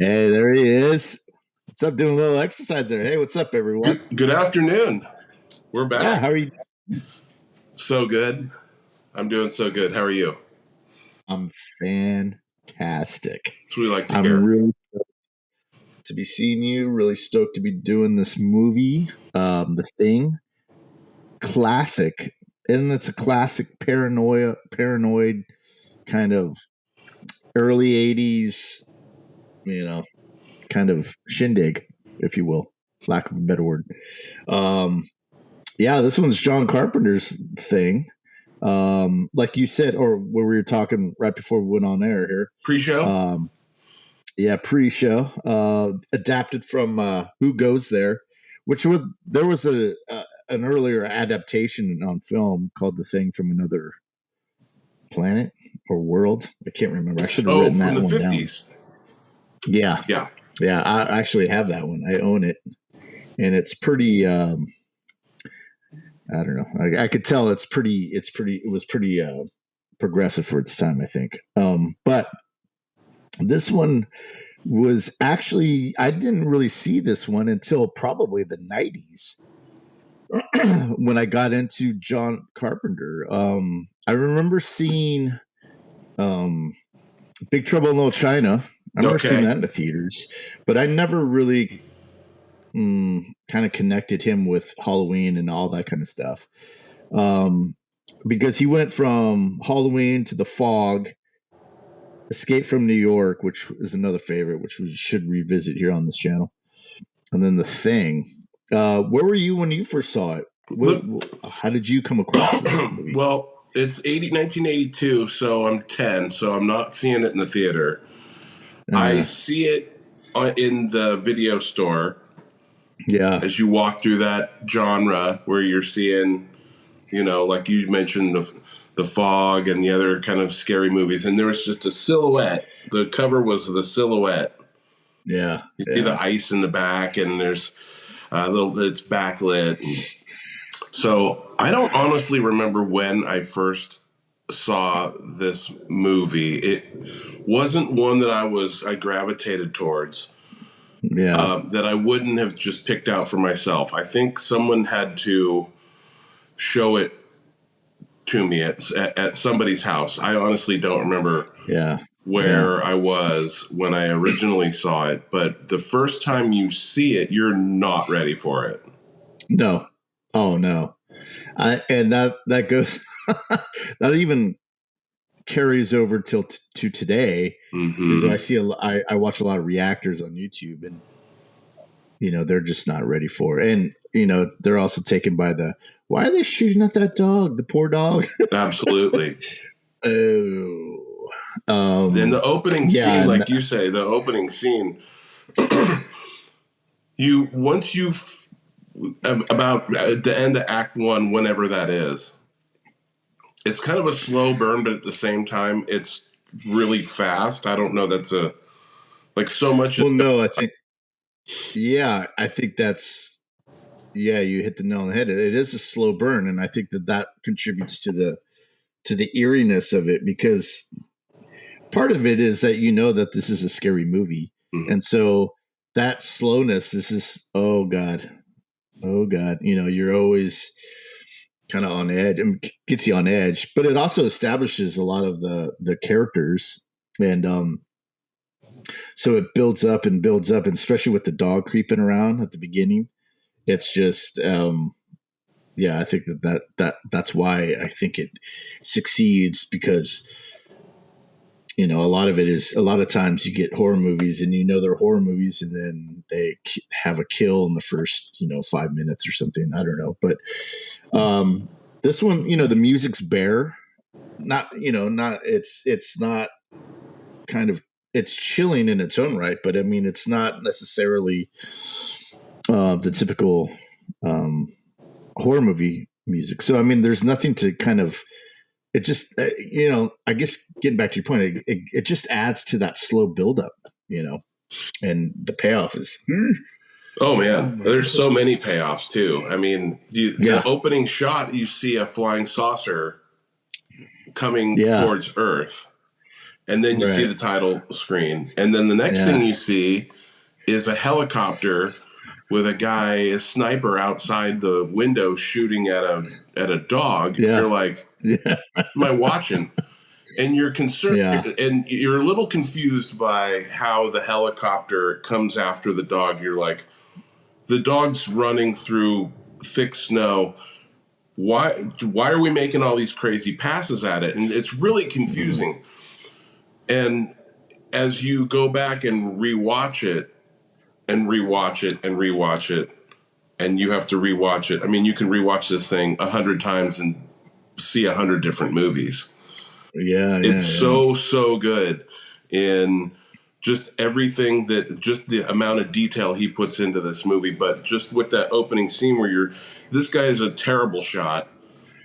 Hey, there he is. What's up? Doing a little exercise there. Hey, what's up, everyone? Good afternoon. We're back. Yeah, how are you? So good. I'm doing so good. How are you? I'm fantastic. That's what we like to I'm hear. really stoked to be seeing you. Really stoked to be doing this movie, The Thing. Classic, and it's a classic paranoid kind of early '80s, kind of shindig, if you will, lack of a better word. Yeah, this one's John Carpenter's Thing. Like you said, or where we were talking right before we went on air here. Pre-show? Yeah, pre-show. Adapted from Who Goes There, there was an earlier adaptation on film called The Thing from Another Planet or World. I can't remember. I should have written from that the one 50s. down. Yeah. I actually have that one. I own it, and it's pretty. I don't know. I could tell it was pretty progressive for its time, I think. But this one was actually, I didn't really see this one until probably the 90s when I got into John Carpenter. I remember seeing Big Trouble in Little China. I remember seeing that in the theaters, but I never really kind of connected him with Halloween and all that kind of stuff. Because he went from Halloween to The Fog, Escape from New York, which is another favorite, which we should revisit here on this channel, and then The Thing. Where were you when you first saw it? How did you come across this movie? Well, it's 1982, so I'm 10, so I'm not seeing it in the theater. I see it in the video store. Yeah. As you walk through that genre where you're seeing, like you mentioned, the Fog and the other kind of scary movies, and there was just a silhouette. The cover was the silhouette. Yeah. You see the ice in the back, and there's it's backlit. So I don't honestly remember when I first saw this movie. It wasn't one that I gravitated towards. Yeah. That I wouldn't have just picked out for myself. I think someone had to show it to me at somebody's house. I honestly don't remember where I was when I originally saw it, but the first time you see it, you're not ready for it. No. Oh no. And that goes that even carries over to today, because I see I watch a lot of reactors on YouTube, and they're just not ready for it, and they're also taken by why are they shooting at that dog, the poor dog? Absolutely. Oh. Then the opening scene, like you say, the opening scene, about at the end of Act 1, whenever that is, it's kind of a slow burn, but at the same time, it's really fast. I don't know. That's so much. Well, no, I think that's, you hit the nail on the head. It is a slow burn, and I think that contributes to the eeriness of it, because part of it is that that this is a scary movie, and so that slowness, this is, oh god, you're always kind of on edge, and gets you on edge, but it also establishes a lot of the characters, and so it builds up and builds up, and especially with the dog creeping around at the beginning, it's just I think that's why I think it succeeds, because a lot of times you get horror movies, and they're horror movies, and then they have a kill in the first 5 minutes or something. I don't know, but this one, the music's bare, not it's not kind of, it's chilling in its own right, but I mean, it's not necessarily the typical horror movie music. So I mean, there's nothing to kind of, it just I guess, getting back to your point, it just adds to that slow buildup, and the payoff is oh man, there's so many payoffs too. I mean, the opening shot, you see a flying saucer coming towards Earth. And then you see the title screen. And then the next thing you see is a helicopter with a sniper outside the window shooting at a dog. Yeah. You're like, am I watching? And you're concerned, and you're a little confused by how the helicopter comes after the dog. You're like, the dog's running through thick snow. Why are we making all these crazy passes at it? And it's really confusing. And as you go back and rewatch it and rewatch it and rewatch it, and you have to rewatch it. I mean, you can rewatch this thing 100 times and see 100 different movies. It's so good in just everything just the amount of detail he puts into this movie. But just with that opening scene where this guy is a terrible shot.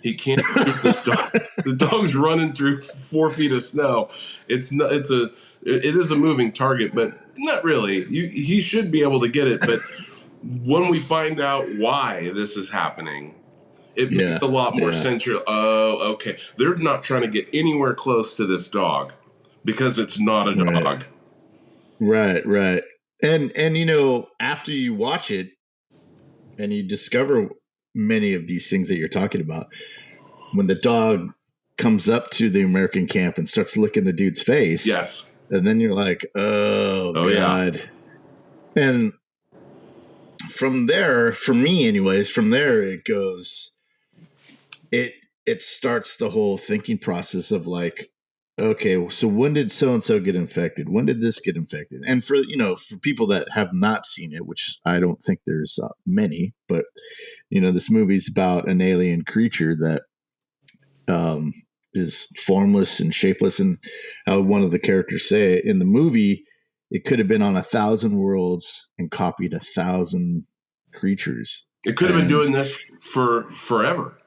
He can't shoot this dog. The dog's running through 4 feet of snow. It is a moving target, but not really. He should be able to get it. But when we find out why this is happening, it makes a lot more sense. Oh, okay. They're not trying to get anywhere close to this dog because it's not a dog. Right. And after you watch it and you discover many of these things that you're talking about, when the dog comes up to the American camp and starts licking the dude's face. Yes. And then you're like, oh God. Yeah. And from there, for me anyways, it goes, it starts the whole thinking process of like, okay, so when did so-and-so get infected? When did this get infected? And for people that have not seen it, which I don't think there's many, but this movie's about an alien creature that is formless and shapeless. And how one of the characters say in the movie, it could have been on 1,000 worlds and copied 1,000 creatures. It could have been doing this for forever.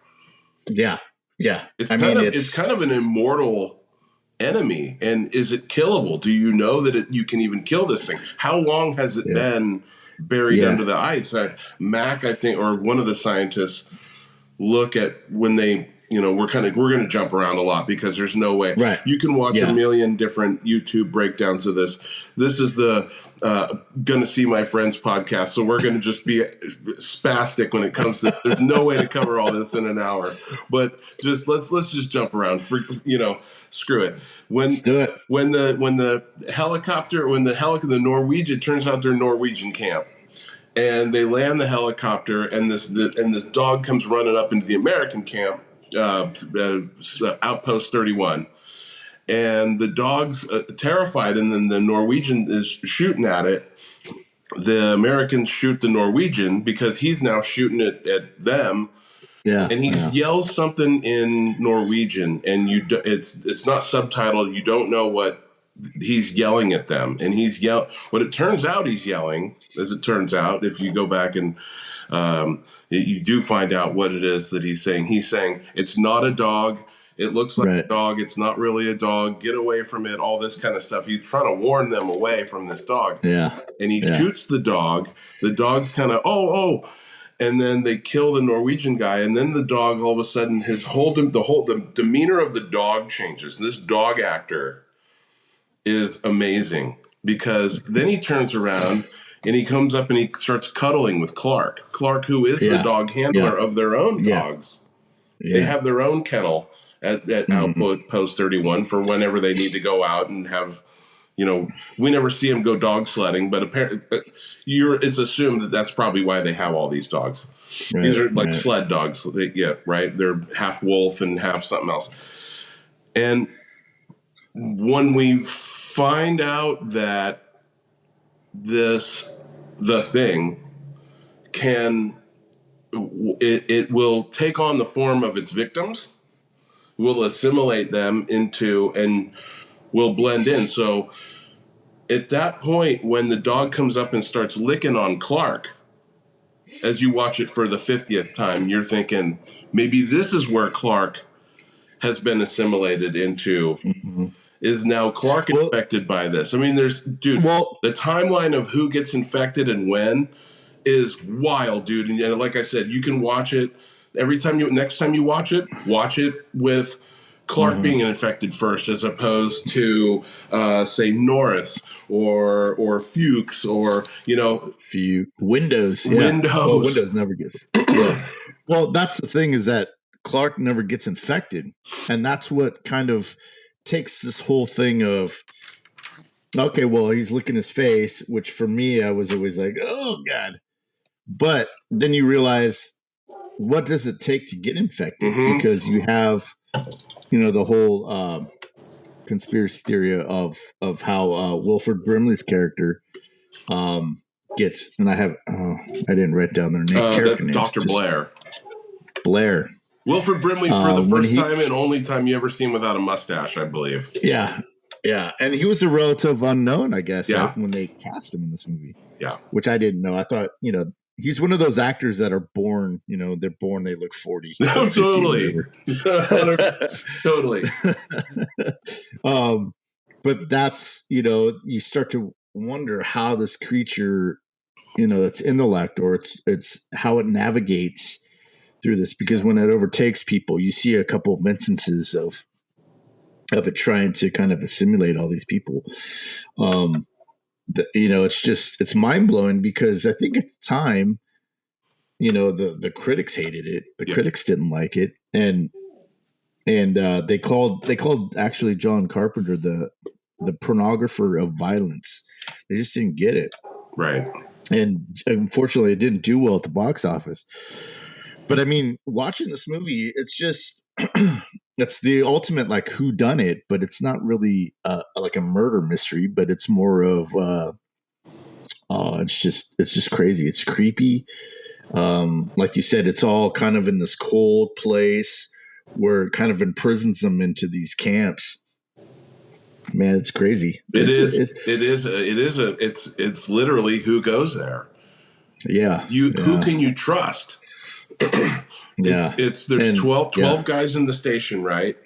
Yeah. It's kind of an immortal enemy. And is it killable? Do you know that you can even kill this thing? How long has it been buried under the ice? Mac, I think, or one of the scientists look at when they, we're going to jump around a lot because there's no way. Right. You can watch a million different YouTube breakdowns of this. This is the Gonna See My Friends podcast, so we're going to just be spastic when it comes to. There's no way to cover all this in an hour, but just let's just jump around. Screw it. Let's do it. When the Norwegian, it turns out they're Norwegian camp. And they land the helicopter, and this dog comes running up into the American camp, Outpost 31, and the dog's terrified. And then the Norwegian is shooting at it. The Americans shoot the Norwegian because he's now shooting it at them. Yeah, and he yells something in Norwegian, and it's not subtitled. You don't know what he's yelling at them, and what it turns out he's yelling, as it turns out, if you go back and you do find out what it is that he's saying. He's saying, it's not a dog. It looks like a dog. It's not really a dog. Get away from it. All this kind of stuff. He's trying to warn them away from this dog. Yeah. And he shoots the dog. The dog's kind of, oh. And then they kill the Norwegian guy. And then the dog, all of a sudden, the demeanor of the dog changes. This dog actor is amazing because then he turns around and he comes up and he starts cuddling with Clark, who is the dog handler of their own dogs. They have their own kennel at Outpost 31 for whenever they need to go out and have, we never see him go dog sledding, but apparently it's assumed that that's probably why they have all these dogs. Right, these are like sled dogs. Right. They're half wolf and half something else. And when we find out that the thing it will take on the form of its victims, will assimilate them into and will blend in. So at that point, when the dog comes up and starts licking on Clark, as you watch it for the 50th time, you're thinking maybe this is where Clark has been assimilated into. Mm-hmm. Is now Clark infected by this? I mean, the timeline of who gets infected and when is wild, dude. And like I said, you can watch it next time you watch it with Clark being infected first, as opposed to say Norris or Fuchs or Windows. Windows. Well, Windows never gets. Yeah. Well, that's the thing, is that Clark never gets infected, and that's what kind of takes this whole thing of, okay, well, he's licking his face, which for me, I was always like, oh God. But then you realize, what does it take to get infected? Because you have, the whole conspiracy theory of how Wilford Brimley's character gets, and I didn't write down their name. Character names. Dr. Blair. Wilford Brimley, for the first time and only time you ever see him without a mustache, I believe. Yeah. Yeah. And he was a relative unknown, I guess, when they cast him in this movie. Yeah. Which I didn't know. I thought, he's one of those actors that are born, they look 40. No, totally. Totally. But that's, you start to wonder how this creature, its intellect, or it's how it navigates through this, because when it overtakes people, you see a couple of instances of it trying to kind of assimilate all these people. It's mind blowing, because I think at the time, the critics hated it. The critics didn't like it. And they called actually John Carpenter the pornographer of violence. They just didn't get it. Right. And unfortunately, it didn't do well at the box office. But I mean, watching this movie, it's just it's the ultimate like whodunit, but it's not really like a murder mystery, but it's more of it's just crazy. It's creepy. Like you said, it's all kind of in this cold place where it kind of imprisons them into these camps. Man, it's crazy. It's literally who goes there. Yeah. Who can you trust? There's 12 guys in the station, right?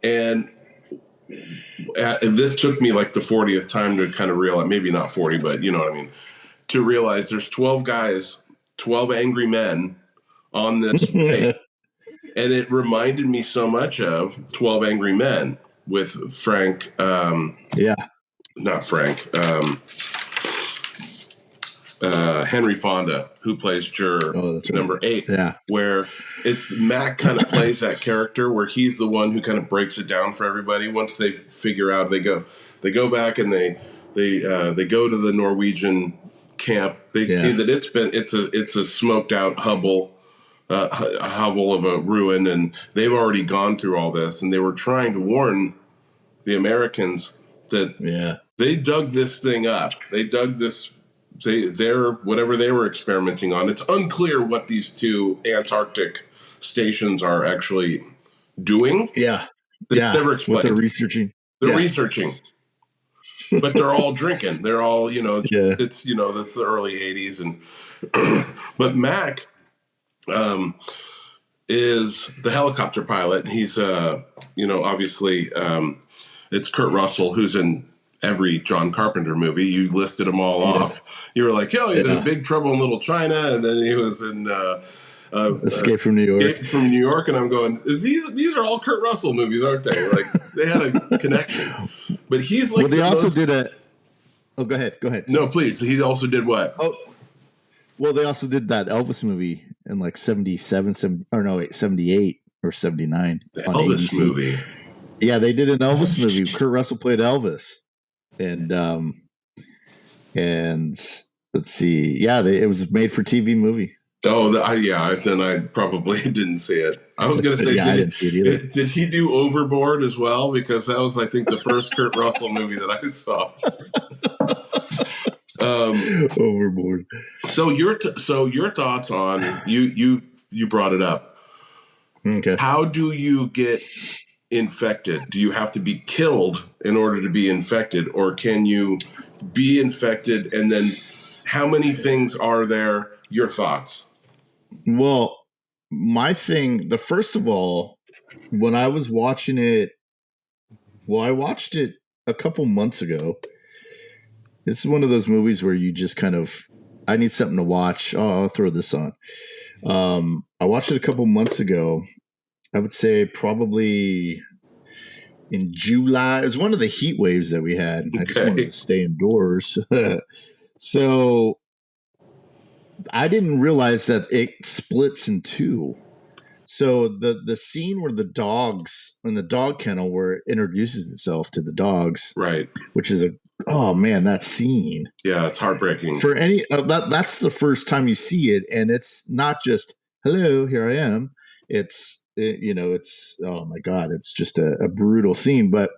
And this took me like the 40th time to kind of realize, maybe not 40, but you know what I mean, to realize there's 12 guys, 12 angry men on this tape. And it reminded me so much of 12 Angry Men with Frank. Not Frank. Henry Fonda, who plays juror number 8. Yeah. Where it's Mac kind of plays that character where he's the one who kind of breaks it down for everybody. Once they figure out, they go back and they go to the Norwegian camp. They see that it's a smoked out hovel. A hovel of a ruin, and they've already gone through all this, and they were trying to warn the Americans that they dug this thing up. They dug this. They're whatever they were experimenting on. It's unclear what these two Antarctic stations are actually doing. Yeah, never explained. What they're researching. They're researching, but they're all drinking. They're all it's that's the early '80s, and but Mac. Is the helicopter pilot. He's, obviously, it's Kurt Russell, who's in every John Carpenter movie. You listed them all off. You were like, he's in Big Trouble in Little China, and then he was in Escape from New York. And I'm going, these are all Kurt Russell movies, aren't they? Like, they had a connection. But he's like, they also did a. Oh, go ahead. No, please. He also did what? Oh. Well, they also did that Elvis movie in like 78 or 79. The Elvis ABC. movie. Yeah, they did an Elvis movie. Kurt Russell played Elvis. And let's see. Yeah, it was a made for TV movie. Oh, then I probably didn't see it. I was going to say, I didn't see it either. Did he do Overboard as well? Because that was, I think, the first Kurt Russell movie that I saw. Overboard. So your thoughts on you brought it up. Okay. How do you get infected? Do you have to be killed in order to be infected, or can you be infected and then how many things are there? Your thoughts? Well, my thing, first of all, when I was watching it, I watched it a couple months ago. This is one of those movies where you just kind of, I need something to watch. Oh, I'll throw this on. I watched it a couple months ago. I would say probably in July. It was one of the heat waves that we had. I just wanted to stay indoors. So I didn't realize that it splits in two. So the scene where the dogs in the dog kennel where it introduces itself to the dogs, right? Which is oh man, that scene. Yeah, it's heartbreaking. For any that's the first time you see it, and it's not just hello, here I am. It's oh my god, it's just a brutal scene. But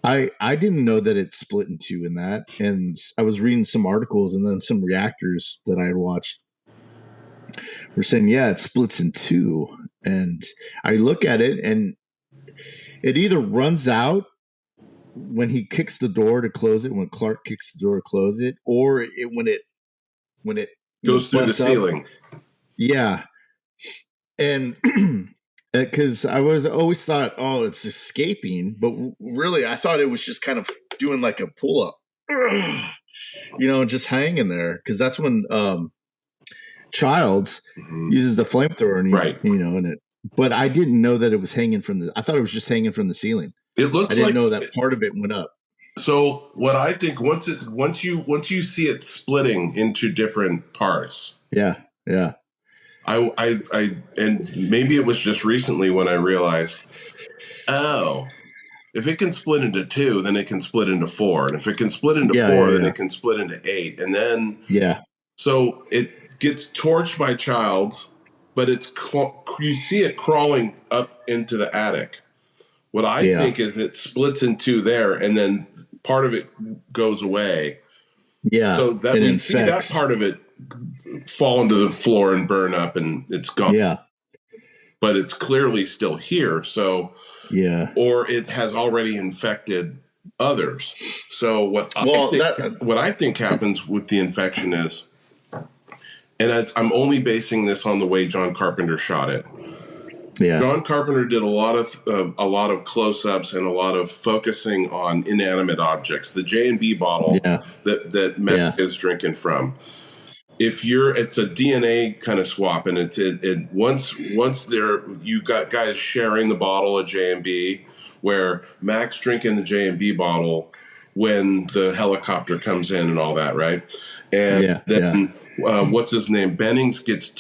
I didn't know that it split in two in that, and I was reading some articles and then some reactors that I had watched were saying, yeah, it splits in two. And I look at it and it either runs out when he kicks the door to close it, when Clark kicks the door to close it, or when it goes through the ceiling. Yeah. And because I always thought, oh, it's escaping, but really I thought it was just kind of doing like a pull up, just hanging there. Because that's when Childs uses the flamethrower, and right? And it. But I didn't know that it was hanging from the. I thought it was just hanging from the ceiling. It looks. I didn't know that part of it went up. So what I think once you see it splitting into different parts. Yeah. I and maybe it was just recently when I realized, oh, if it can split into two, then it can split into four, and if it can split into four, then it can split into eight, and then so it gets torched by Childs, but you see it crawling up into the attic. What I think is it splits in two there, and then part of it goes away. Yeah, so that we see that part of it fall into the floor and burn up, and it's gone. Yeah, but it's clearly still here. So or it has already infected others. So what I think happens with the infection is, and I'm only basing this on the way John Carpenter shot it. Yeah. John Carpenter did a lot of close-ups and a lot of focusing on inanimate objects. The J&B bottle that Matt is drinking from. It's a DNA kind of swap, and once you got guys sharing the bottle of J&B, where Mac's drinking the J&B bottle when the helicopter comes in and all that, right? And then what's his name? Bennings gets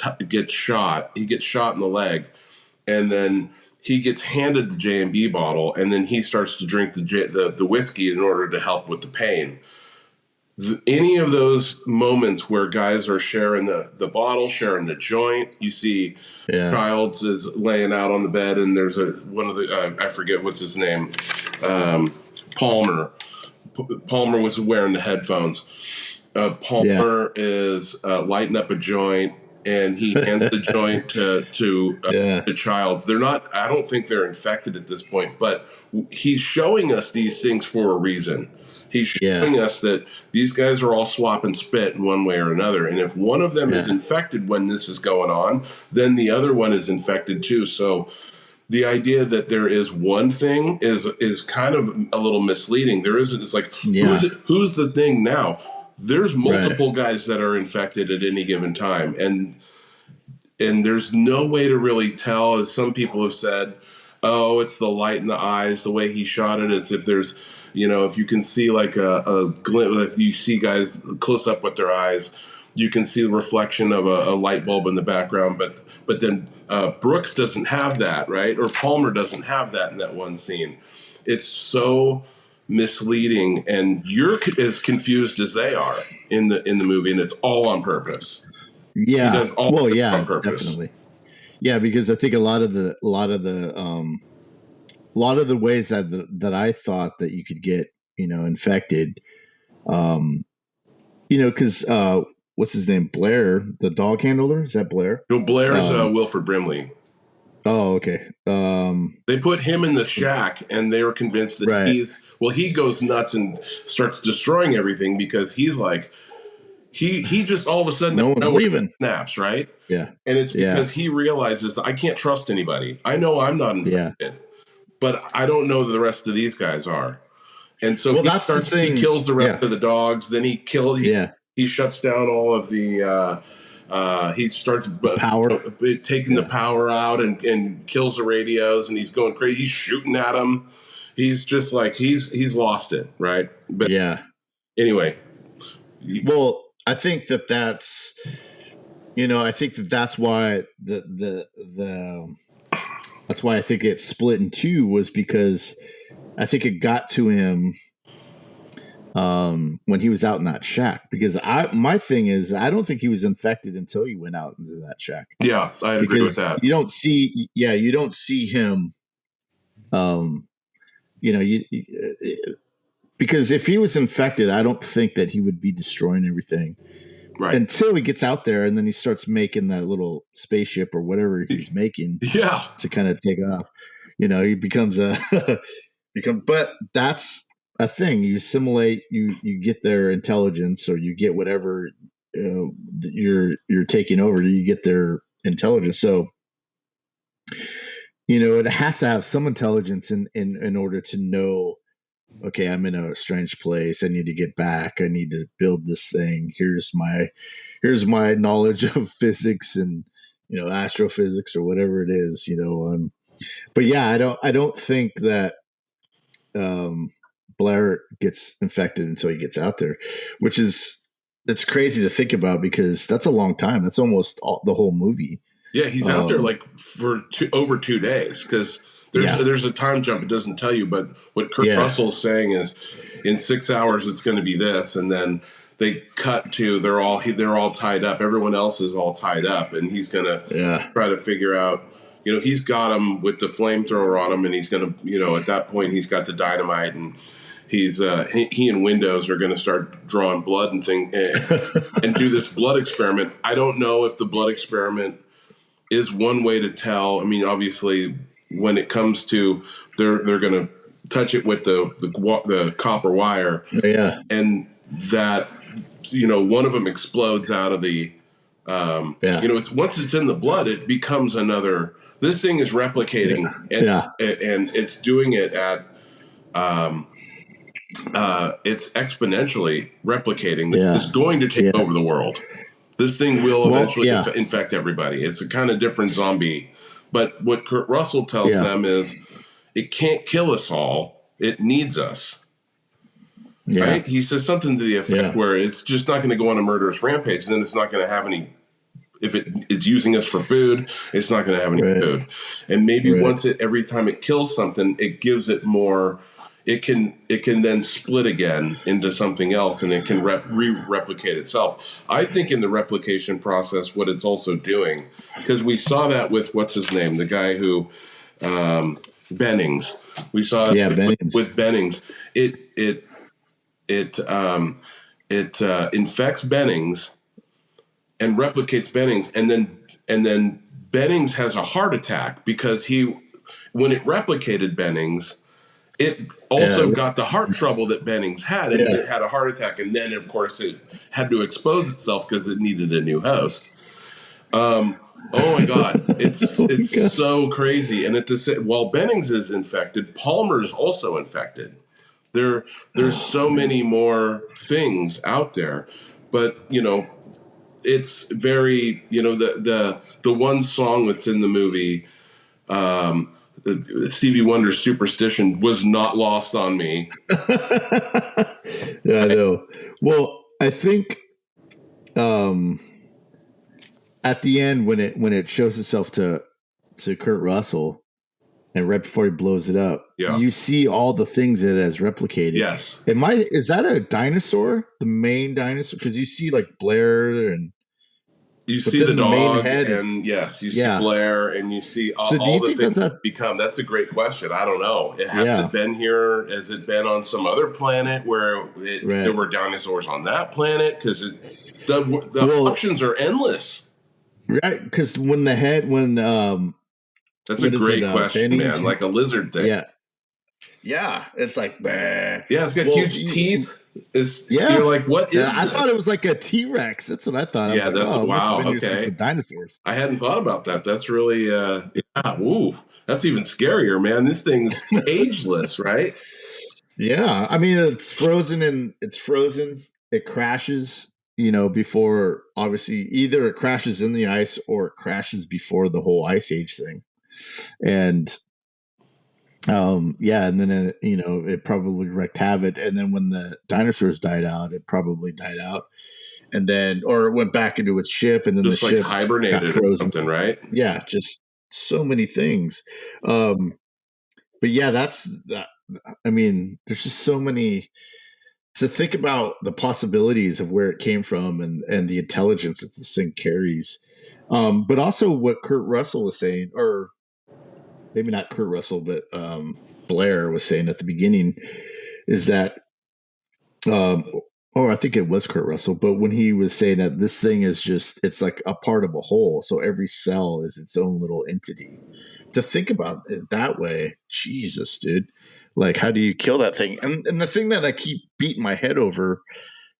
shot. He gets shot in the leg. And then he gets handed the J&B bottle, and then he starts to drink the whiskey in order to help with the pain. Any of those moments where guys are sharing the bottle, sharing the joint, you see Childs is laying out on the bed, and there's one of the I forget what's his name, Palmer. Palmer was wearing the headphones. Palmer is lighting up a joint. And he hands the joint to Childs. They're not. I don't think they're infected at this point. But he's showing us these things for a reason. He's showing us that these guys are all swapping spit in one way or another. And if one of them is infected when this is going on, then the other one is infected too. So the idea that there is one thing is kind of a little misleading. There isn't. It's like who's the thing now? There's multiple guys that are infected at any given time, and there's no way to really tell. As some people have said, oh, it's the light in the eyes. The way he shot it is if there's, if you can see like a glimpse, if you see guys close up with their eyes, you can see the reflection of a light bulb in the background. But then Brooks doesn't have that, right? Or Palmer doesn't have that in that one scene. It's so misleading, and you're as confused as they are in the movie, and it's all on purpose. Yeah, he does all on purpose. Definitely. Yeah, because I think a lot of the ways that I thought that you could get infected, because what's his name, Blair, the dog handler, is that Blair? No, Blair's Wilford Brimley. Oh, okay. They put him in the shack, and they were convinced that he goes nuts and starts destroying everything because he's like, he just all of a sudden no one's leaving, snaps, right? Yeah. And it's because he realizes that I can't trust anybody. I know I'm not infected, but I don't know that the rest of these guys are. And so he kills the rest of the dogs. Then he shuts down all of the. He starts taking the power out and kills the radios, and he's going crazy. He's shooting at them. he's just like he's lost it, right? But anyway. Well, I think that's I think that's why that's why I think it split in two, was because I think it got to him when he was out in that shack. Because my thing is, I don't think he was infected until he went out into that shack. Yeah, I agree with that. You don't see him. Because if he was infected, I don't think that he would be destroying everything. Right. Until he gets out there and then he starts making that little spaceship or whatever he's making to kind of take off. He becomes but that's a thing. You assimilate, you get their intelligence, or you get whatever you're taking over, you get their intelligence. So, it has to have some intelligence in order to know, okay, I'm in a strange place. I need to get back. I need to build this thing. Here's my knowledge of physics and astrophysics or whatever it is. But yeah, I don't think that Blair gets infected until he gets out there, which is it's crazy to think about, because that's a long time. That's almost the whole movie. Yeah, he's out there like for over 2 days, because there's a time jump. It doesn't tell you, but what Kurt Russell's saying is, in 6 hours it's going to be this, and then they cut to they're all tied up. Everyone else is all tied up, and he's going to try to figure out. He's got him with the flamethrower on him, and he's going to at that point he's got the dynamite, and he's he and Windows are going to start drawing blood and and do this blood experiment. I don't know if the blood experiment is one way to tell. I mean, obviously, when it comes to they're going to touch it with the copper wire, and that one of them explodes out of the it's once it's in the blood, it becomes another. This thing is replicating, and it's doing it at it's exponentially replicating. It's going to take over the world. This thing will eventually infect everybody. It's a kind of different zombie. But what Kurt Russell tells them is, it can't kill us all. It needs us. Yeah. Right? He says something to the effect where it's just not going to go on a murderous rampage. And then it's not going to have any. If it's using us for food, it's not going to have any food. And maybe every time it kills something, it gives it more. It can then split again into something else, and it can replicate itself. I think in the replication process, what it's also doing, because we saw that with what's his name, the guy who Bennings. We saw that with Bennings. It infects Bennings and replicates Bennings, and then Bennings has a heart attack because when it replicated Bennings, it also got the heart trouble that Bennings had, and it had a heart attack, and then of course it had to expose itself because it needed a new host. Oh my God, it's so crazy. And while Bennings is infected, Palmer's also infected. There's so many more things out there, but it's very the one song that's in the movie. Stevie Wonder's Superstition was not lost on me. Yeah, I know. Well, I think at the end when it shows itself to Kurt Russell, and right before he blows it up, you see all the things that it has replicated. Yes. Is that a dinosaur? The main dinosaur? Because you see like Blair and you see the dog, and you see Blair, and you see all the things that become. That's a great question. I don't know. Has it been here? Has it been on some other planet where there were dinosaurs on that planet? Because the options are endless. Right. Because that's a great question, man. Like a lizard thing. Yeah. Yeah. It's like, bah. Yeah, it's got huge teeth. You're like, what is I thought it was like a T-Rex. That's what I thought. Yeah, wow. Okay. Dinosaurs. I hadn't thought about that. That's really, ooh, that's even scarier, man. This thing's ageless, right? Yeah. I mean, it's frozen. It crashes, before, obviously, either it crashes in the ice or it crashes before the whole Ice Age thing. And Yeah, and then it probably wreaked havoc. And then when the dinosaurs died out, it probably died out, and then or it went back into its ship, and then the Just like ship got hibernated or frozen. something, right? Yeah, just so many things. But yeah, that's that. I mean, there's just so many to think about the possibilities of where it came from and the intelligence that this thing carries. But also what Kurt Russell was saying, or maybe not Kurt Russell, but Blair was saying at the beginning, is that um, I think it was Kurt Russell, but when he was saying that this thing is just it's like a part of a whole, so every cell is its own little entity. To think about it that way, Jesus, dude. Like, how do you kill that thing? And the thing that I keep beating my head over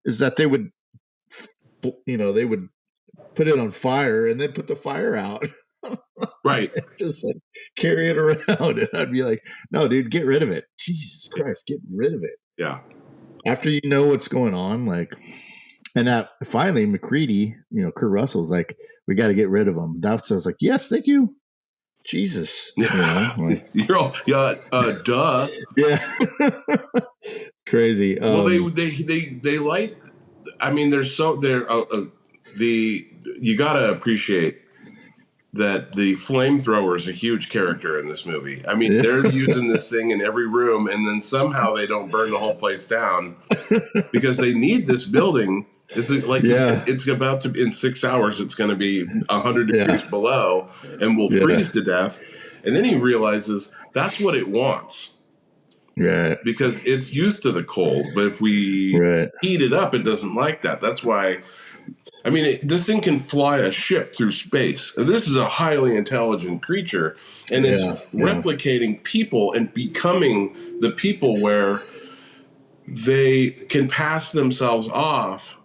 is that they would put it on fire and then put the fire out. Right. Just like carry it around. And I'd be like, no, dude, get rid of it. Jesus Christ, get rid of it. Yeah. After you know what's going on, like, and that finally McCready, Kurt Russell's like, we got to get rid of him. That's I was like, yes, thank you. Jesus. Like, You're all, duh. Yeah. Crazy. Well, they light. I mean, you gotta appreciate that the flamethrower is a huge character in this movie. I mean, they're using this thing in every room, and then somehow they don't burn the whole place down because they need this building. It's like it's about to in 6 hours. It's going to be 100 degrees below, and we'll freeze to death. And then he realizes that's what it wants. Right. Because it's used to the cold, but if we heat it up, it doesn't like that. That's why. I mean, this thing can fly a ship through space. This is a highly intelligent creature, and it's replicating people and becoming the people where they can pass themselves off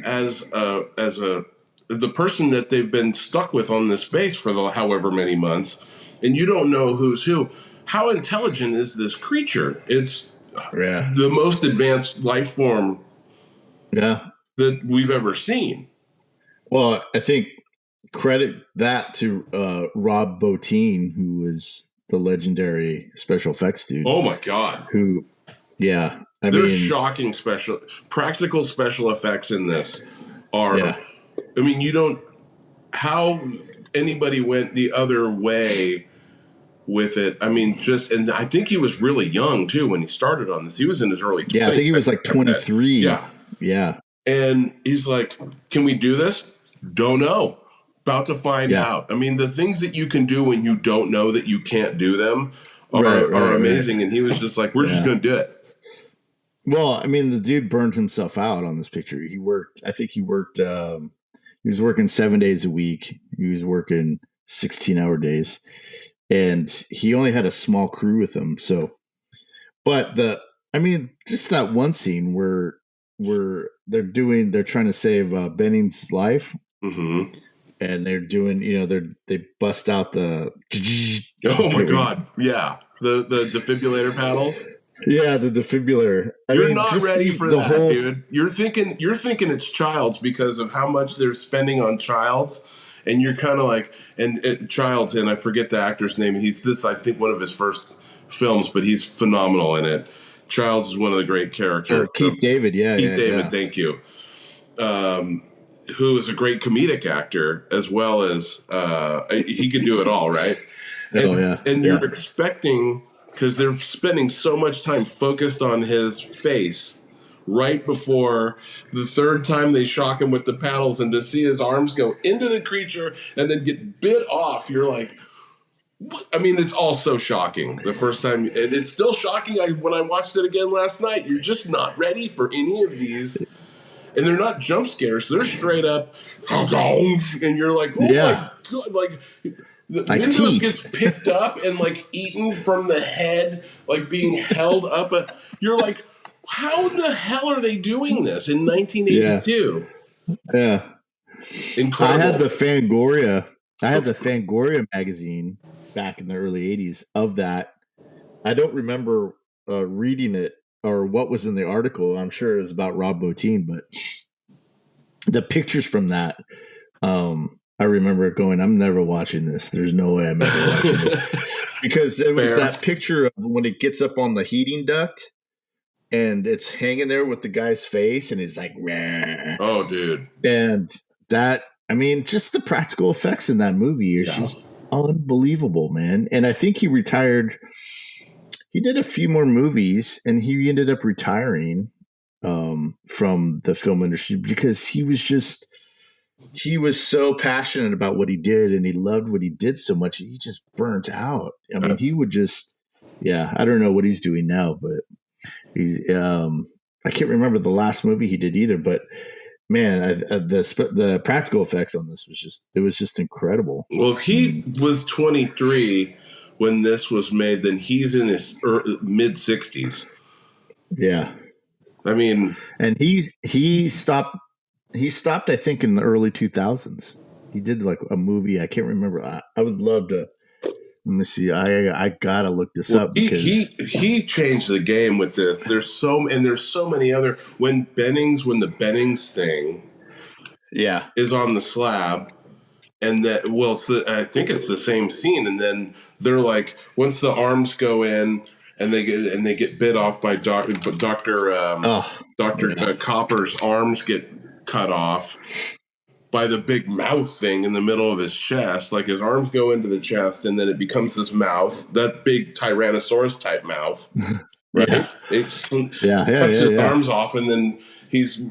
as the person that they've been stuck with on this base for the however many months, and you don't know who's who. How intelligent is this creature? It's the most advanced life form that we've ever seen. Well, I think credit that to Rob Bottin, who was the legendary special effects dude. Oh my God. There's shocking practical special effects in this are, I mean, how anybody went the other way with it. I mean, and I think he was really young too when he started on this. He was in his early 20s. Yeah, I think he was like 23. Yeah. And he's like, can we do this? Don't know. About to find out. I mean, the things that you can do when you don't know that you can't do them are amazing. And he was just like, we're just going to do it. Well, I mean, the dude burned himself out on this picture. He worked, he was working 7 days a week. He was working 16-hour days. And he only had a small crew with him. So, but just that one scene where they're trying to save Benning's life. Mm-hmm. And they're doing, they bust out the. Oh my God. Yeah. The defibrillator paddles. Yeah, the defibrillator. You're not ready for that, dude. You're thinking it's Childs because of how much they're spending on Childs. And you're kind of like, Childs, and I forget the actor's name. I think, one of his first films, but he's phenomenal in it. Childs is one of the great characters. Keith David, Keith David, thank you. Who is a great comedic actor, as well as he can do it all, right? And you're expecting, because they're spending so much time focused on his face right before the third time they shock him with the paddles, and to see his arms go into the creature and then get bit off, you're like, what? I mean, it's all so shocking the first time, and it's still shocking when I watched it again last night. You're just not ready for any of these, and they're not jump scares. They're straight up, and you're like, oh my God, like the Windows gets picked up and like eaten from the head, like being held up. You're like, how the hell are they doing this in 1982? Yeah. Incredible. I had the Fangoria magazine back in the early 80s of that. I don't remember reading it or what was in the article. I'm sure it was about Rob Bottin, but the pictures from that, I I remember going, I'm never watching this. There's no way I'm ever watching this. Because it was that picture of when it gets up on the heating duct and it's hanging there with the guy's face and he's like, Rah. Oh, dude. And that, I mean, just the practical effects in that movie is just unbelievable, man. And I think he retired. He did a few more movies and he ended up retiring from the film industry because he was so passionate about what he did and he loved what he did so much. He just burnt out. I mean, he would just, I don't know what he's doing now, but he's, I can't remember the last movie he did either, but man, the practical effects on this was just incredible. Well, if he was 23 when this was made, then he's in his mid 60s. Yeah. I mean, and he stopped, I think, in the early 2000s. He did like a movie. I can't remember. I would love to. Let me see. I gotta look this up because he changed the game with this. There's so many other when the Bennings thing, is on the slab, and that I think it's the same scene, and then they're like once the arms go in and they get bit off by Doctor Copper's arms get cut off by the big mouth thing in the middle of his chest. Like his arms go into the chest and then it becomes this mouth, that big Tyrannosaurus type mouth, right? It's cuts his arms off and then he's,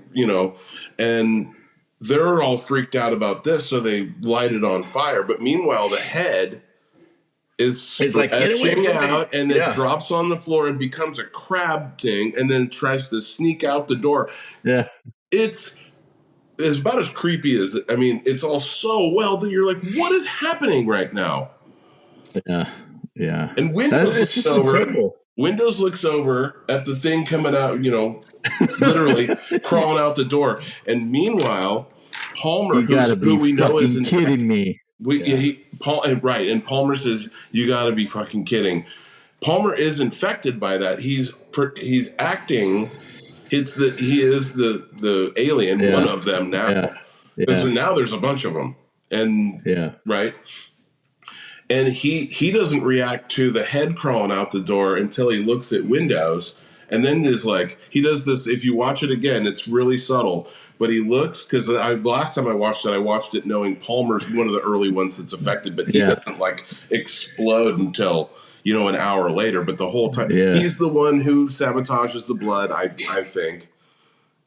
and they're all freaked out about this. So they light it on fire. But meanwhile, the head is stretching out and it drops on the floor and becomes a crab thing and then tries to sneak out the door. Yeah. It's about as creepy as, I mean, it's all so well that you're like, what is happening right now? Yeah. Yeah. And Windows it's just incredible. Windows looks over at the thing coming out, literally crawling out the door. And meanwhile, Palmer, who we know is kidding me. And Palmer says, "You got to be fucking kidding." Palmer is infected by that. He's acting. He is the alien, one of them now. Because now there's a bunch of them, and right. And he doesn't react to the head crawling out the door until he looks at Windows, and then there's like he does this. If you watch it again, it's really subtle. But he looks, because the last time I watched it knowing Palmer's one of the early ones that's affected, but he doesn't like explode until an hour later. But the whole time he's the one who sabotages the blood. I think.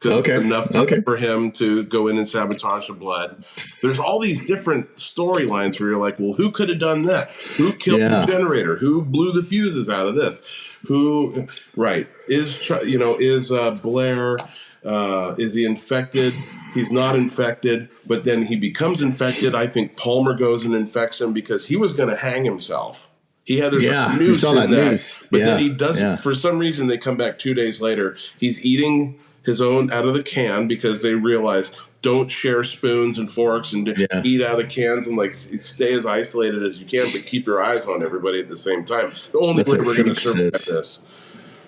Enough time for him to go in and sabotage the blood. There's all these different storylines where you're like, well, who could have done that? Who killed the generator? Who blew the fuses out of this? Who, right? Is Blair? Is he infected? He's not infected, but then he becomes infected. I think Palmer goes and infects him because he was going to hang himself. He had a noose in that news. But then he doesn't. For some reason, they come back 2 days later. He's eating his own out of the can because they realize don't share spoons and forks and eat out of cans and like stay as isolated as you can, but keep your eyes on everybody at the same time. The only way we're going to survive this.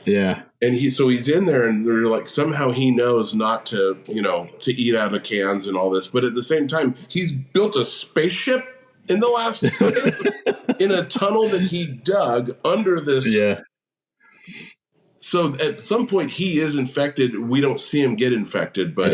Yeah. And he's in there and they're like, somehow he knows not to, to eat out of cans and all this. But at the same time, he's built a spaceship in the last in a tunnel that he dug under this. Yeah. So at some point he is infected. We don't see him get infected, but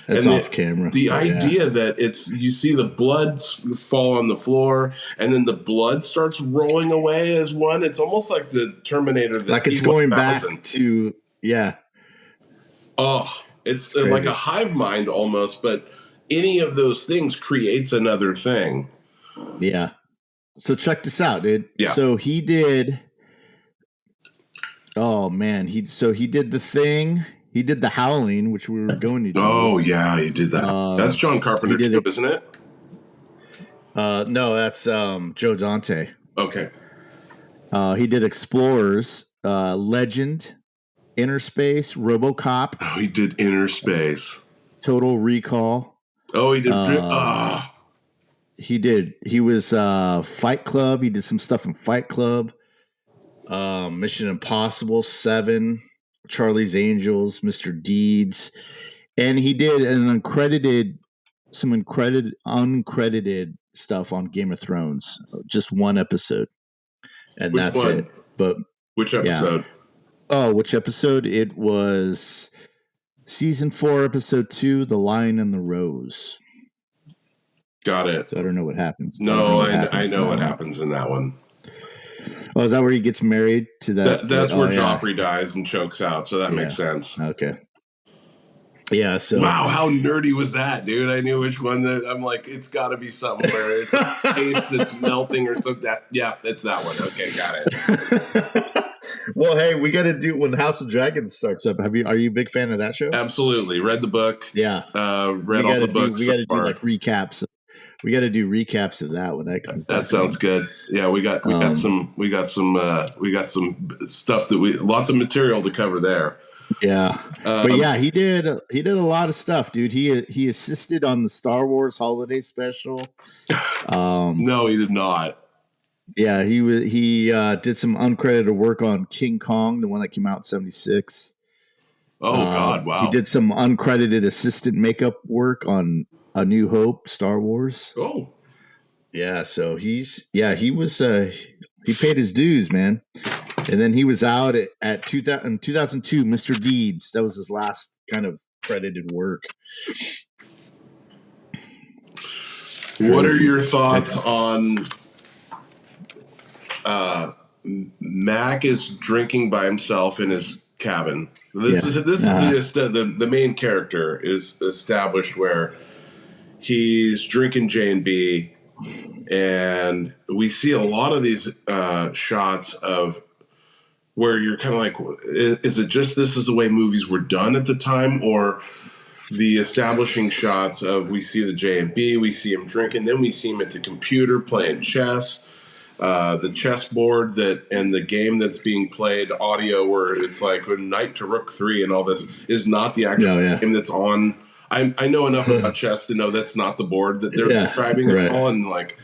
it's off camera. The idea that you see the blood fall on the floor and then the blood starts rolling away as one. It's almost like the Terminator. Like it's going back to, Oh, it's like a hive mind almost, but any of those things creates another thing. Yeah. So check this out, dude. Yeah. So he did... Oh man, he did The Thing. He did The Howling, which we were going to do. Oh yeah, he did that. That's John Carpenter too, isn't it? No, that's Joe Dante. Okay. He did Explorers, Legend, Inner Space, RoboCop. Oh, he did Inner Space. Total Recall. Oh, he did. He was Fight Club. He did some stuff in Fight Club. Mission Impossible 7, Charlie's Angels, Mr. Deeds, and he did an uncredited some uncredited stuff on Game of Thrones. Just one episode, and Which that's one? it. But which episode? Yeah. Oh, which episode? It was season 4, episode 2, "The Lion and the Rose." Got it. So I don't know what happens. No, I know what happens in that one. Oh, is that where he gets married to that? That's where Joffrey dies and chokes out. So that makes sense. Okay. Yeah. So wow, how nerdy was that, dude? I knew which one. I'm like, it's got to be something where it's paste that's melting or something. Yeah, it's that one. Okay, got it. Well, hey, we got to do when House of Dragons starts up. Are you a big fan of that show? Absolutely. Read the book. Yeah. Read all the books. We got to do like recaps. We got to do recaps of that when that comes. That sounds good. Yeah, we got some stuff that lots of material to cover there. Yeah. But yeah, he did a lot of stuff, dude. He assisted on the Star Wars holiday special. No, he did not. Yeah, he did some uncredited work on King Kong, the one that came out in 1976. Oh God, wow. He did some uncredited assistant makeup work on A New Hope, Star Wars. Oh. Yeah, so he paid his dues, man. And then he was out at 2002, Mr. Deeds. That was his last kind of credited work. What are your thoughts on Mac is drinking by himself in his cabin? This is the main character is established where he's drinking J&B, and we see a lot of these shots of where you're kind of like, is it just this is the way movies were done at the time, or the establishing shots of we see the J&B, we see him drinking, then we see him at the computer playing chess, the chessboard and the game that's being played, audio where it's like Knight to Rook 3 and all this is not the actual game that's on. I know enough about chess to know that's not the board that they're describing at all, and like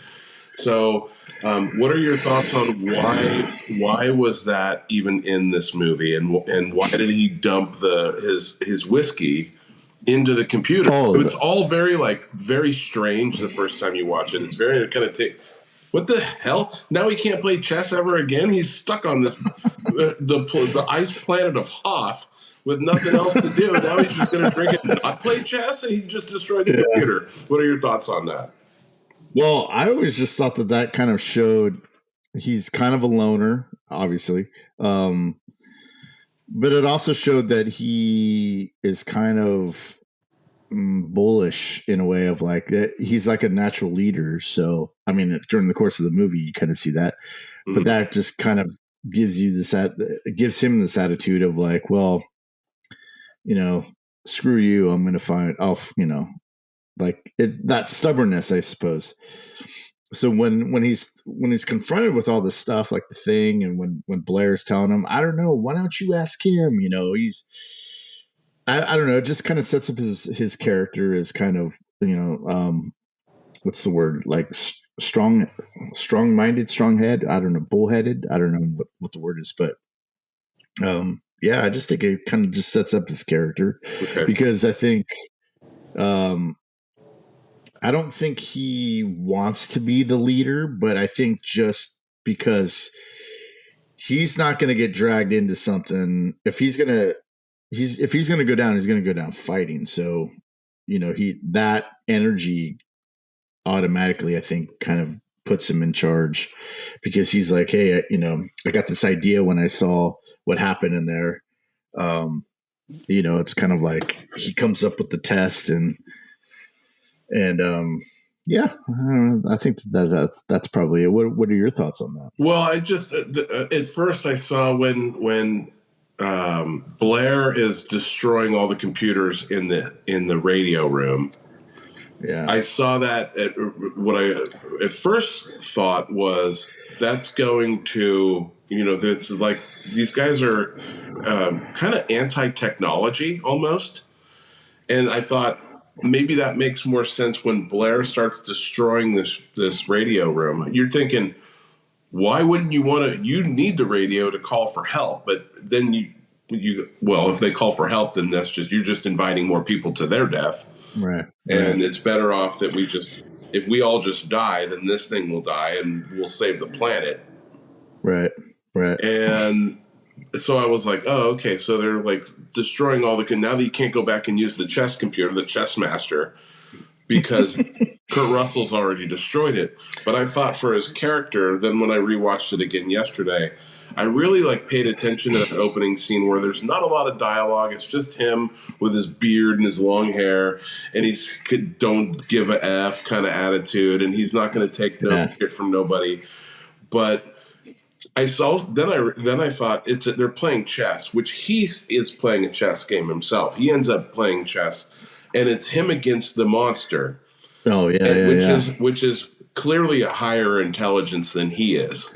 so. What are your thoughts on why was that even in this movie, and why did he dump his whiskey into the computer? It's all very strange the first time you watch it. It's very kind of what the hell? Now he can't play chess ever again. He's stuck on this the ice planet of Hoth with nothing else to do. Now he's just going to drink it and not play chess, and he just destroyed the computer. What are your thoughts on that? Well, I always just thought that kind of showed he's kind of a loner, obviously. But it also showed that he is kind of bullish in a way of like, he's like a natural leader. So, I mean, during the course of the movie, you kind of see that. Mm-hmm. But that just kind of gives him this attitude of like, well, screw you. I'm going to like that stubbornness, I suppose. So when he's confronted with all this stuff, like the thing, and when Blair's telling him, I don't know, why don't you ask him? he's, I don't know, it just kind of sets up his character as kind of, what's the word? Like strong-minded, strong-head. I don't know, bullheaded. I don't know what the word is, but yeah, I just think it kind of just sets up his character because I think, I don't think he wants to be the leader, but I think just because he's not going to get dragged into something, if he's going to go down, he's going to go down fighting. So, that energy automatically, I think, kind of puts him in charge, because he's like, hey, I got this idea when I saw what happened in there. It's kind of like he comes up with the test and yeah, I think that's probably it. What are your thoughts on that? Well, I just at first I saw when Blair is destroying all the computers in the radio room. Yeah, I saw that. What I at first thought was that's going to that's like these guys are kind of anti-technology almost, and I thought, maybe that makes more sense when Blair starts destroying this radio room. You're thinking, why wouldn't you want to? You need the radio to call for help, but then if they call for help, then you're just inviting more people to their death. Right. And it's better off that if we all just die, then this thing will die and we'll save the planet. Right. And so I was like, oh, okay. So they're like destroying now that you can't go back and use the chess computer, the chess master, because Kurt Russell's already destroyed it. But I thought for his character, then when I rewatched it again yesterday, I really paid attention to that opening scene where there's not a lot of dialogue. It's just him with his beard and his long hair, and he's don't give a F kind of attitude, and he's not going to take no shit from nobody. But I saw then I thought they're playing chess, which he is playing a chess game himself. He ends up playing chess, and it's him against the monster. Oh yeah, which is clearly a higher intelligence than he is.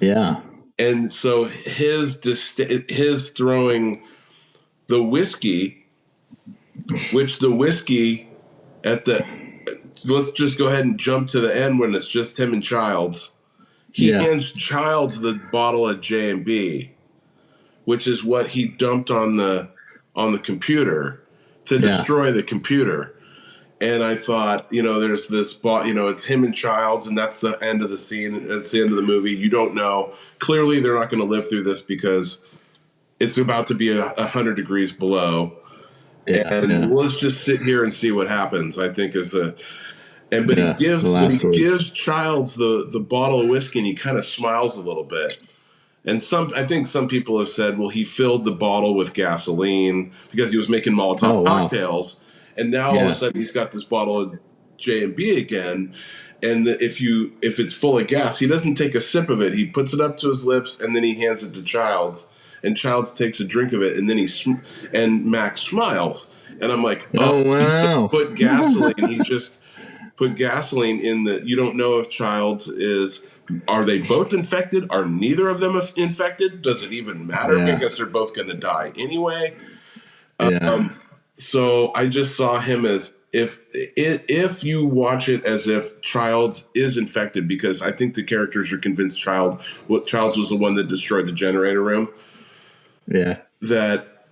Yeah. And so his throwing the whiskey, which the whiskey let's just go ahead and jump to the end when it's just him and Childs. He hands Childs the bottle of J&B, which is what he dumped on the computer to destroy the computer. And I thought, there's this, it's him and Childs, and that's the end of the scene. That's the end of the movie. You don't know. Clearly, they're not going to live through this because it's about to be 100 degrees below. And let's just sit here and see what happens, I think is the... But he gives Childs the bottle of whiskey, and he kind of smiles a little bit. And I think some people have said, well, he filled the bottle with gasoline because he was making Molotov cocktails. And now all of a sudden he's got this bottle of J&B again. And if it's full of gas, he doesn't take a sip of it. He puts it up to his lips, and then he hands it to Childs. And Childs takes a drink of it, and then and Max smiles. And I'm like, oh wow. He put gasoline. He just put gasoline in you don't know if Childs are they both infected? Are neither of them infected? Does it even matter? Because they're both going to die anyway. So I just saw him as if you watch it as if Childs is infected, because I think the characters are convinced Childs was the one that destroyed the generator room. Yeah. That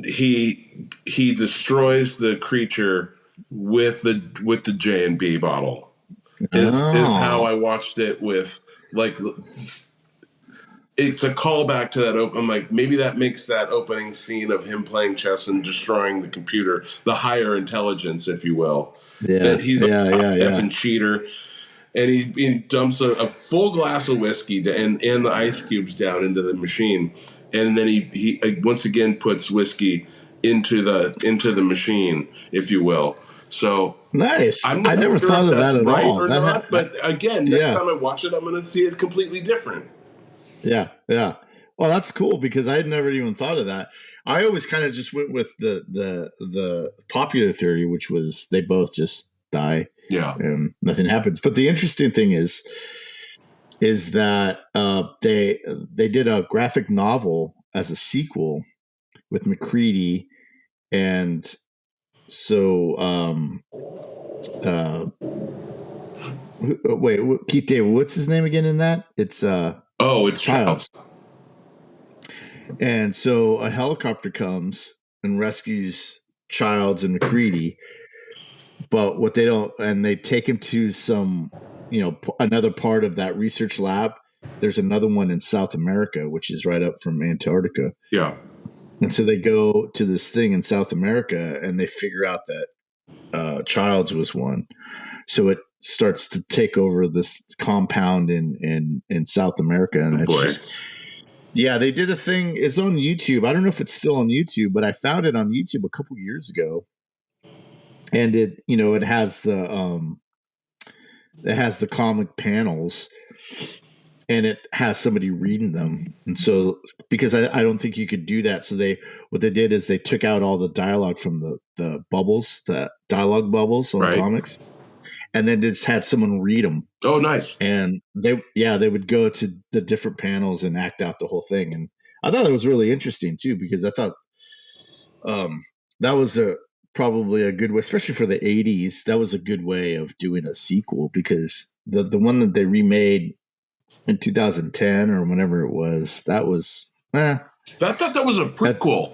he destroys the creature with the J&B bottle. Is how I watched it with it's a callback to that. I'm like, maybe that makes that opening scene of him playing chess and destroying the computer, the higher intelligence, if you will. Yeah. That he's a effing cheater. And he dumps a full glass of whiskey and the ice cubes down into the machine. And then he once again puts whiskey into the machine, if you will. So nice. I never thought of that at all. Or not, but again, next time I watch it, I'm going to see it completely different. Yeah. Well, that's cool because I had never even thought of that. I always kind of just went with the popular theory, which was they both just die. Yeah, and nothing happens. But the interesting thing is that they did a graphic novel as a sequel with McCready, and so wait, Keith David, what's his name again in that? It's it's Childs. And so a helicopter comes and rescues Childs and McCready, but what they don't, and they take him to some, another part of that research lab. There's another one in South America, which is right up from Antarctica. Yeah. And so they go to this thing in South America and they figure out that Childs was one. So it starts to take over this compound in South America. And it's just, they did a thing. It's on YouTube. I don't know if it's still on YouTube, but I found it on YouTube a couple years ago. And it has the comic panels, and it has somebody reading them. And so, because I don't think you could do that, so what they did is they took out all the dialogue from the bubbles, the dialogue bubbles on comics, and then just had someone read them. Oh, nice! And they would go to the different panels and act out the whole thing. And I thought it was really interesting too, because I thought that was probably a good way, especially for the 80s. That was a good way of doing a sequel, because the one that they remade in 2010 or whenever it was, that was I thought that was a prequel.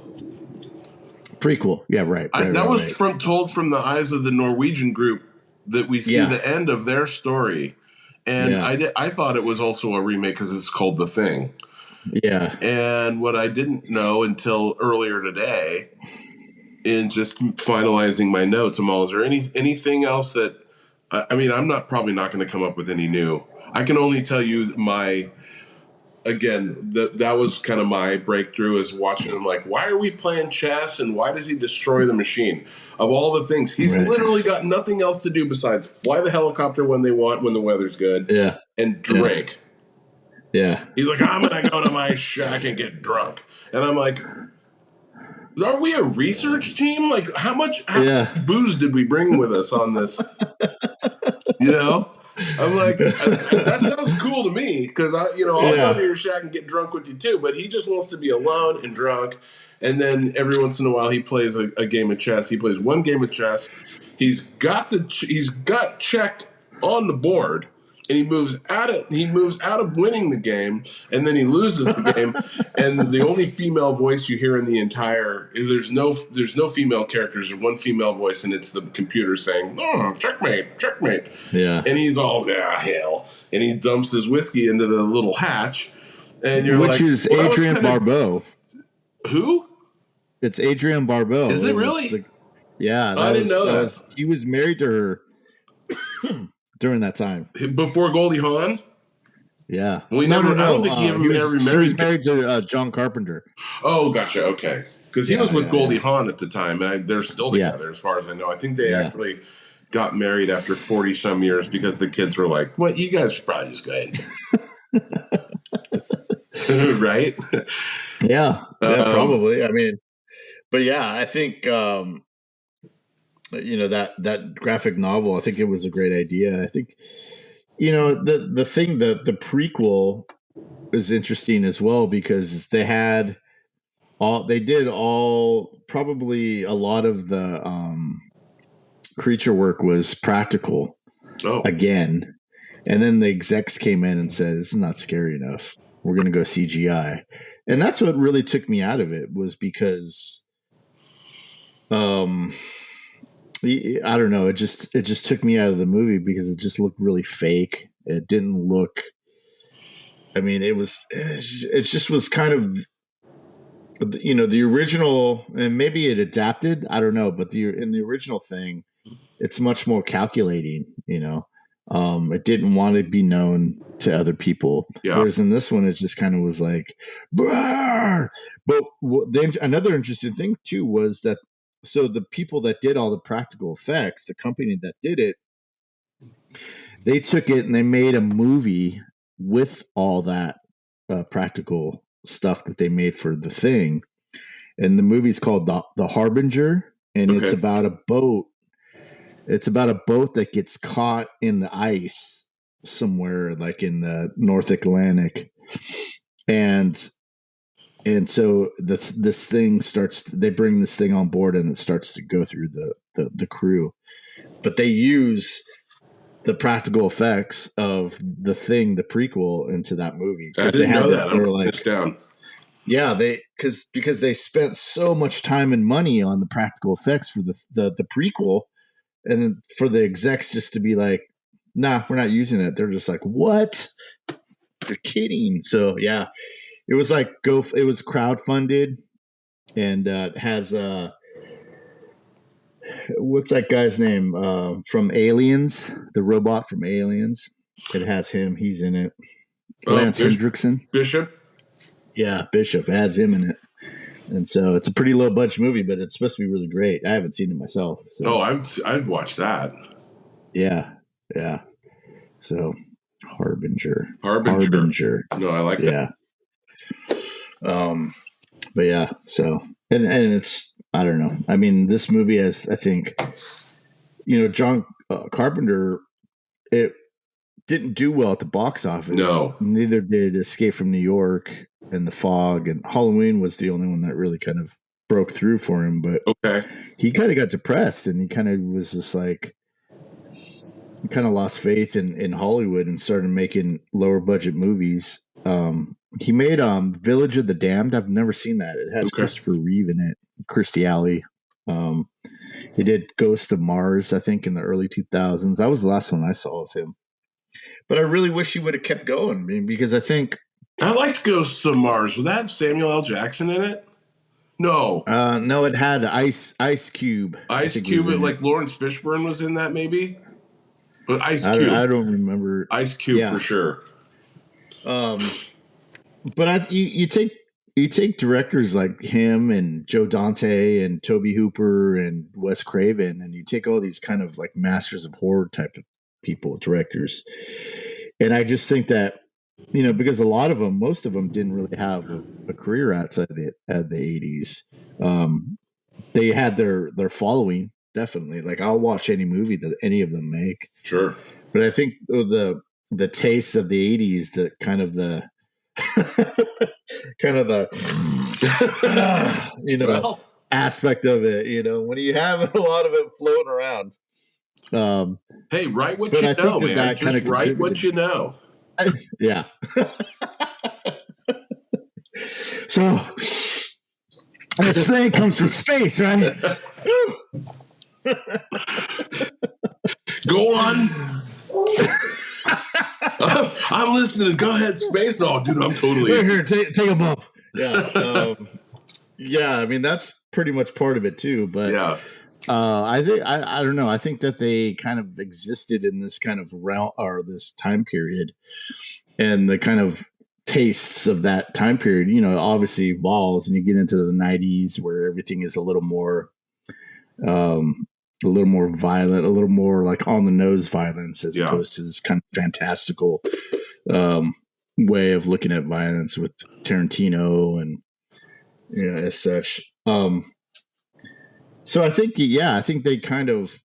Prequel, yeah, right. That was right. told from the eyes of the Norwegian group that we see the end of their story, and I thought it was also a remake because it's called The Thing. Yeah. And what I didn't know until earlier today, in just finalizing my notes, Amal, is there anything else that I mean? I'm probably not going to come up with any new. I can only tell you that was kind of my breakthrough, is watching him like, why are we playing chess and why does he destroy the machine? Of all the things, he's literally got nothing else to do besides fly the helicopter when they want, when the weather's good, and drink. Yeah. He's like, I'm going to go to my shack and get drunk. And I'm like, are we a research team? Like, how much booze did we bring with us on this? You know? I'm like, that sounds cool to me, because I'll go to your shack and get drunk with you too. But he just wants to be alone and drunk, and then every once in a while he plays a game of chess. He plays one game of chess. He's got check on the board, and he moves out of winning the game, and then he loses the game. And the only female voice you hear in the entire is there's no female characters. There's one female voice, and it's the computer saying, checkmate, checkmate. Yeah. And he's all, hell. And he dumps his whiskey into the little hatch. And you're Which is Adrienne Barbeau. Who? It's Adrienne Barbeau. Is it really? I didn't know that. He was married to her during that time. Before Goldie Hawn? Yeah. Well, I don't think he ever married. She was married to John Carpenter. Oh, gotcha. Okay. Because he was with Goldie Hawn at the time, and they're still together as far as I know. I think they actually got married after 40-some years because the kids were like, well, you guys should probably just go ahead. Right? Yeah, probably. I mean, but yeah, I think, that graphic novel, I think it was a great idea. I think, the thing, the prequel is interesting as well, because they did probably a lot of the creature work was practical again. And then the execs came in and said, this is not scary enough. We're going to go CGI. And that's what really took me out of it, was because, I don't know. It just took me out of the movie because it just looked really fake. It didn't look, I mean, it just was kind of, the original, and maybe it adapted, I don't know, but in the original thing, it's much more calculating, it didn't want to be known to other people. Yeah. Whereas in this one, it just kind of was like, Brr! But another interesting thing too was that, so the people that did all the practical effects, the company that did it, they took it and they made a movie with all that practical stuff that they made for The Thing. And the movie's called The Harbinger, and it's about a boat. It's about a boat that gets caught in the ice somewhere, like in the North Atlantic. And so this thing they bring this thing on board, and it starts to go through the crew. But they use the practical effects of The Thing, the prequel, into that movie. I didn't know that. I'm writing this down. Yeah, because they spent so much time and money on the practical effects for the prequel, and then for the execs just to be like, nah, we're not using it. They're just like, what? They're kidding. So yeah, it was like it was crowdfunded, and has what's that guy's name from Aliens? The robot from Aliens. It has him. He's in it. Lance Hendrickson. Bishop. Yeah, Bishop. It has him in it. And so it's a pretty low budget movie, but it's supposed to be really great. I haven't seen it myself. So. I'd watch that. Yeah. So Harbinger. No, I like that. Yeah. But yeah, so and it's, I don't know. I mean, this movie has, I think, John Carpenter, it didn't do well at the box office. No. Neither did Escape from New York and The Fog, and Halloween was the only one that really kind of broke through for him. But he kind of got depressed, and he kind of was just like, he kind of lost faith in Hollywood and started making lower budget movies. He made Village of the Damned. I've never seen that. It has Christopher Reeve in it, Kirstie Alley. He did Ghost of Mars, I think, in the early 2000s. That was the last one I saw of him. But I really wish he would have kept going, because I think I liked Ghosts of Mars. Would that have Samuel L. Jackson in it? No. No, it had Ice Cube. Ice Cube, like Lawrence Fishburne was in that, maybe? But Ice Cube. I don't remember. Ice Cube for sure. But you take directors like him and Joe Dante and Tobe Hooper and Wes Craven, and you take all these kind of like masters of horror type of people, directors, and I just think that, because a lot of them, most of them didn't really have a career outside the 80s. They had their following, definitely. Like, I'll watch any movie that any of them make. Sure. But I think the taste of the 80s, the kind of the aspect of it, when you have a lot of it floating around. Hey, write what you know, man. Just write what you know. Yeah. So this thing comes from space, right? Go on. I'm listening. Go ahead, space. No, dude, I'm totally here. Take a bump. Yeah. Yeah. I mean, that's pretty much part of it too. But yeah. I think I don't know. I think that they kind of existed in this kind of realm, or this time period, and the kind of tastes of that time period, obviously evolves, and you get into the 90s where everything is a little more violent, a little more like on the nose violence, as opposed to this kind of fantastical way of looking at violence with Tarantino and as such. So I think they kind of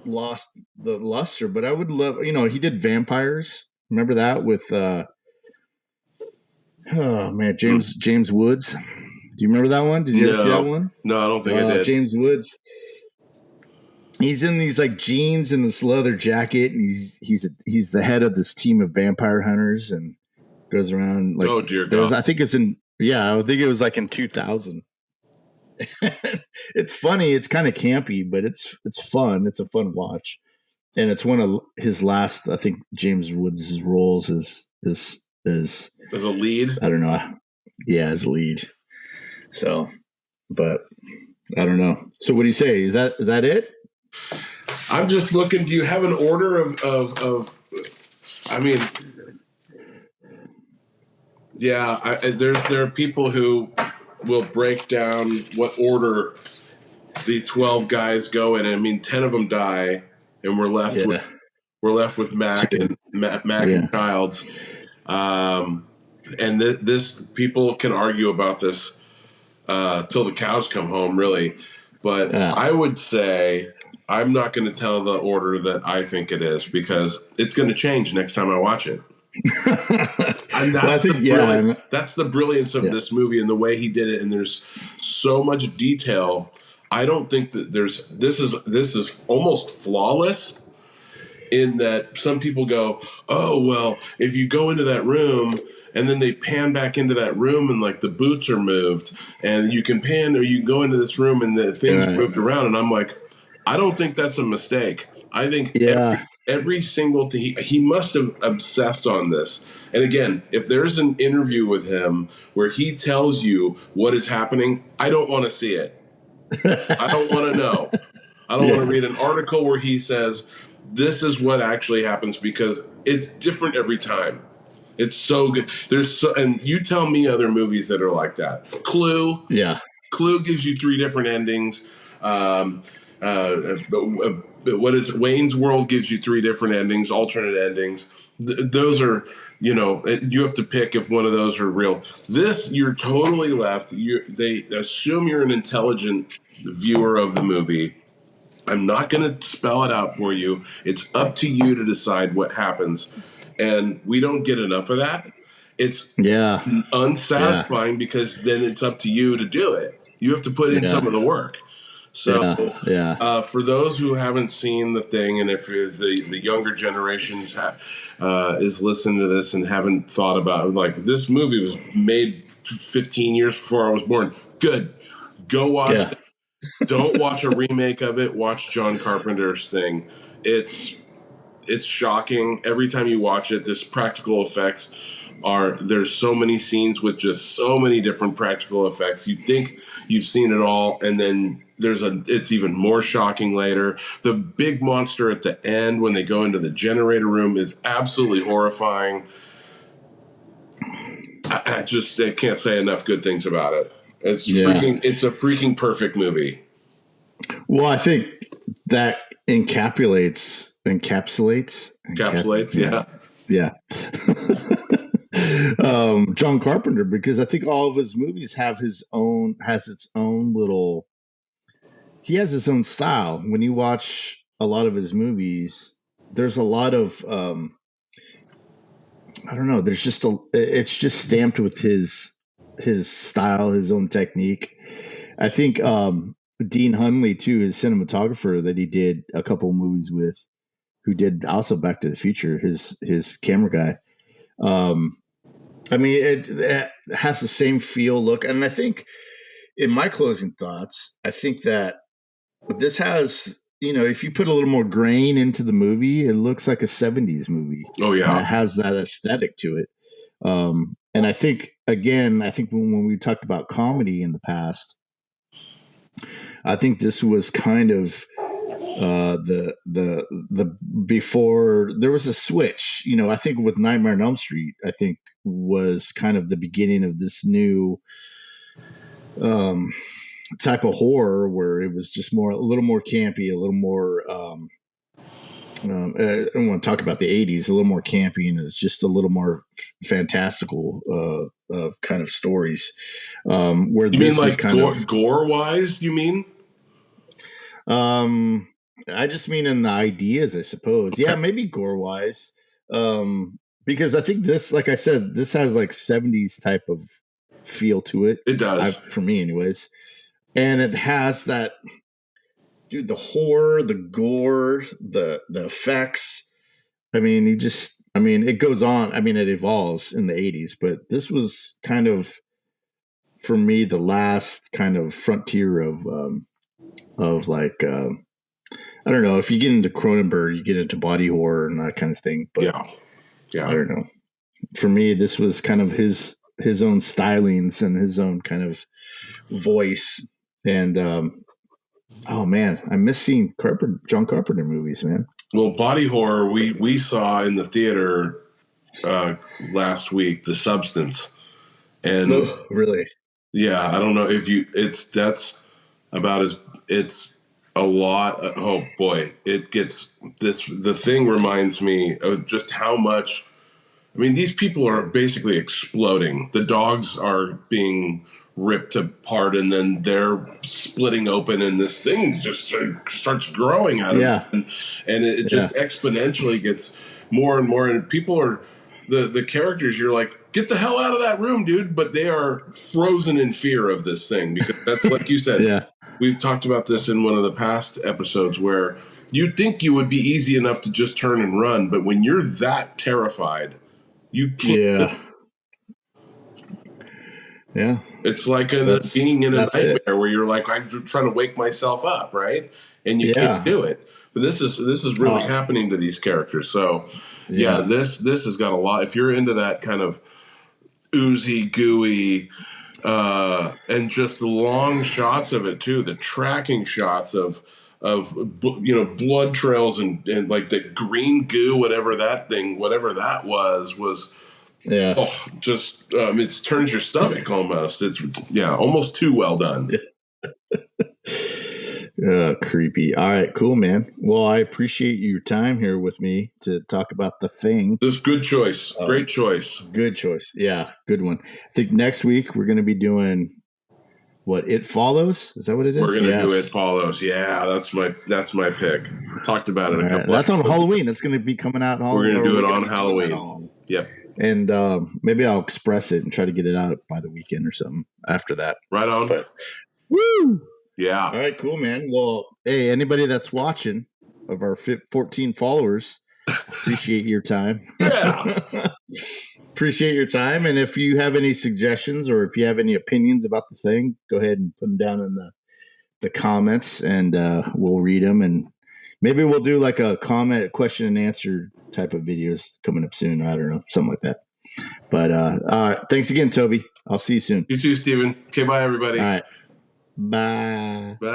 lost the luster, but I would love, he did Vampires. Remember that with James Woods? Do you remember that one? Did you ever see that one? No, I don't think I did. James Woods. He's in these like jeans and this leather jacket, and he's the head of this team of vampire hunters, and goes around like, oh dear God. I think it was like in 2000. It's funny. It's kind of campy, but it's fun. It's a fun watch, and it's one of his last, I think, James Woods' roles is as a lead. I don't know. Yeah, as a lead. So, but I don't know. So, what do you say? Is that it? I'm just looking. Do you have an order of? I mean, yeah. There are people who will break down what order the 12 guys go in. I mean, 10 of them die, and we're left with Mac and and Childs. And this people can argue about this till the cows come home, really. But I would say I'm not going to tell the order that I think it is, because it's going to change next time I watch it. And that's the brilliance of this movie and the way he did it. And there's so much detail. I don't think that this is almost flawless, in that some people go, oh, well, if you go into that room and then they pan back into that room and like the boots are moved, and you can pan, or you go into this room and the things moved around. And I'm like, I don't think that's a mistake. I think every single thing, he must have obsessed on this. And again, if there's an interview with him where he tells you what is happening, I don't want to see it. I don't want to know. I don't want to read an article where he says, this is what actually happens, because it's different every time. It's so good. And you tell me other movies that are like that. Clue. Yeah. Clue gives you 3 different endings. What is it? Wayne's World gives you 3 different endings, alternate endings. Those are, you have to pick if one of those are real. This, you're totally left. They assume you're an intelligent viewer of the movie. I'm not going to spell it out for you. It's up to you to decide what happens. And we don't get enough of that. It's unsatisfying because then it's up to you to do it. You have to put in some of the work. So, yeah. For those who haven't seen The Thing, and if the younger generations is listening to this and haven't thought about it, like this movie was made 15 years before I was born. Good, go watch it. Don't watch a remake of it. Watch John Carpenter's Thing. It's shocking every time you watch it. This practical effects there's so many scenes with just so many different practical effects. You think you've seen it all, and then it's even more shocking later. The big monster at the end when they go into the generator room is absolutely horrifying. I can't say enough good things about it. It's a freaking perfect movie. Well, I think that encapsulates. Yeah. John Carpenter, because I think all of his movies has its own little. He has his own style. When you watch a lot of his movies, there's a lot of I don't know. It's just stamped with his style, his own technique. I think Dean Hunley too, his cinematographer that he did a couple of movies with, who did also Back to the Future, his camera guy. I mean, it has the same feel, look, and I think in my closing thoughts, I think that this has, if you put a little more grain into the movie, it looks like a '70s movie. Oh yeah, and it has that aesthetic to it. And I think when we talked about comedy in the past, I think this was kind of the before there was a switch. I think with Nightmare on Elm Street, I think was kind of the beginning of this new type of horror where it was just a little more campy, a little more. I don't want to talk about the '80s. A little more campy, and it's just a little more fantastical kind of stories. Where you mean like gore wise? You mean? I just mean in the ideas, I suppose. Okay. Yeah, maybe gore wise. Because I think this, like I said, this has like '70s type of feel to it. It does. For me, anyways. And it has that, dude, the horror, the gore, the effects. I mean, it goes on. I mean, it evolves in the '80s, but this was kind of, for me, the last kind of frontier of like, I don't know, if you get into Cronenberg, you get into body horror and that kind of thing. But yeah, I don't know. For me, this was kind of his own stylings and his own kind of voice. And oh man, I miss seeing John Carpenter movies, man. Well, body horror we saw in the theater last week, The Substance, and really, yeah, I don't know if that's about as it's a lot. Oh boy, it gets this. The Thing reminds me of just how much. I mean, these people are basically exploding. The dogs are being ripped apart, and then they're splitting open, and this thing just starts growing out of it, and it just exponentially gets more and more. And people are the characters. You're like, get the hell out of that room, dude! But they are frozen in fear of this thing, because that's like you said. We've talked about this in one of the past episodes where you'd think you would be easy enough to just turn and run, but when you're that terrified, you can't. Yeah. It's like being in a nightmare where you're like, I'm trying to wake myself up, right? And you can't do it. But this is really happening to these characters. So this has got a lot. If you're into that kind of oozy, gooey, and just the long shots of it too, the tracking shots of blood trails and like the green goo, whatever that was. Just it turns your stomach almost. It's almost too well done. Creepy. All right, cool, man. Well, I appreciate your time here with me to talk about The Thing. This is good choice. Great choice. Good choice. Yeah, good one. I think next week we're going to be doing what, It Follows? Is that what it is? We're going to do It Follows. Yeah, that's my pick. Talked about it a couple. That's on Halloween. It's going to be coming out. We're going to do it on Halloween. Yep. And maybe I'll express it and try to get it out by the weekend or something after that. Right on. But, woo! Yeah. All right, cool, man. Well, hey, anybody that's watching of our 14 followers, appreciate your time. Yeah. Appreciate your time. And if you have any suggestions or if you have any opinions about the thing, go ahead and put them down in the comments, and we'll read them. And maybe we'll do like a comment, question and answer type of videos coming up soon. I don't know, something like that. But thanks again, Toby. I'll see you soon. You too, Steven. Okay, bye, everybody. All right. Bye. Bye.